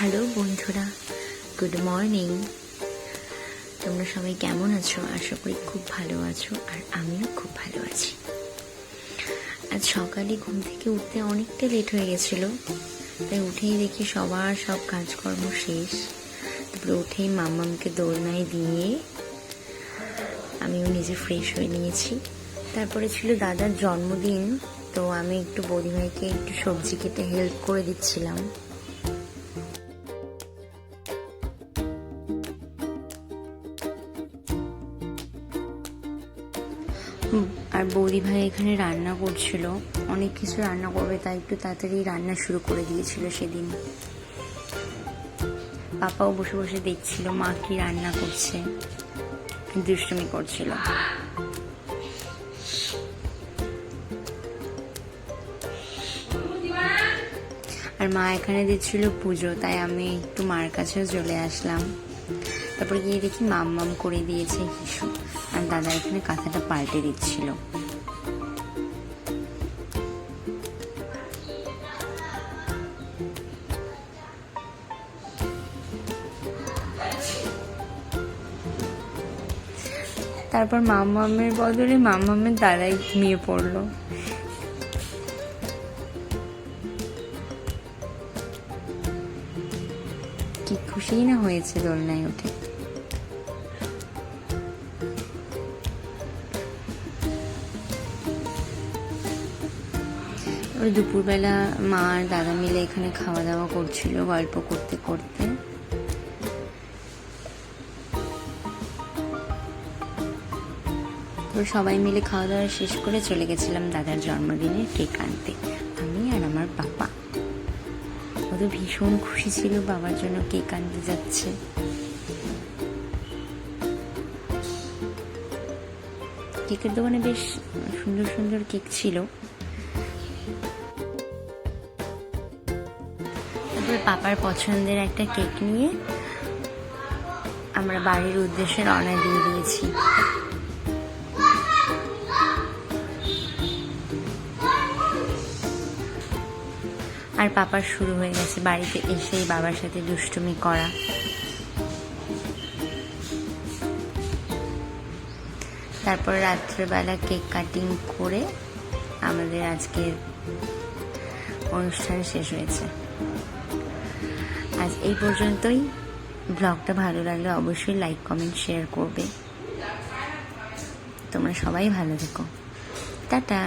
Hello বন্ধুরা, good morning. তোমরা সবাই কেমন আছো? আশা করি খুব ভালো আছো, আর আমিও খুব ভালো আছি। আজ সকালে ঘুম থেকে উঠতে অনেকটা লেট হয়ে গেছিল, তাই উঠেই দেখি সবার সব কাজকর্ম শেষ। তারপরে উঠেই মাম্মামকে দোলনায় দিয়ে আমিও নিজে ফ্রেশ হয়ে নিয়েছি। তারপরে ছিল দাদার জন্মদিন, তো আমি একটু বৌদিভাইকে একটু সবজি কেটে হেল্প করে দিচ্ছিলাম। আর বৌদি ভাই এখানে রান্না করছিল, অনেক কিছু রান্না করবে, তাই একটু তাড়াতাড়ি রান্না শুরু করে দিয়েছিল সেদিন। পাপাও বসে বসে দেখছিল মা কি রান্না করছে, দুষ্টুমি করছিল। আর মা এখানে দিচ্ছিল পুজো, তাই আমি একটু মার কাছেও চলে আসলাম। তারপরে গিয়ে দেখি মাম করে দিয়েছে হিসু, আর দাদা এখানে কাঁথাটা পাল্টে দিচ্ছিল। তারপর মামের বদলে মামের দাদাই ঘুমিয়ে পড়লো। কি খুশিই না হয়েছে দোলনায় উঠে। ওই দুপুরবেলা মা আর দাদা মিলে এখানে খাওয়া দাওয়া করছিল গল্প করতে করতে। তো সবাই মিলে খাওয়া দাওয়া শেষ করে চলে গেছিলাম দাদার জন্মদিনে কেক আনতে, আমি আর আমার বাবা। ও তো ভীষণ খুশি ছিল বাবার জন্য কেক আনতে যাচ্ছে। কেকের দোকানে বেশ সুন্দর সুন্দর কেক ছিল। তারপরে পাপার পছন্দের একটা কেক নিয়ে আমরা বাড়ির উদ্দেশ্যে রওনা দিয়ে দিয়েছি। আর পাপার শুরু হয়ে গেছে বাড়িতে এসেই বাবার সাথে দুষ্টুমি করা। তারপর রাত্রেবেলা কেক কাটিং করে আমাদের আজকের অনুষ্ঠান শেষ হয়েছে। আজ এই পর্যন্তই। ব্লগটা ভালো লাগলে অবশ্যই লাইক, কমেন্ট, শেয়ার করবে। তোমরা সবাই ভালো থেকো। টাটা।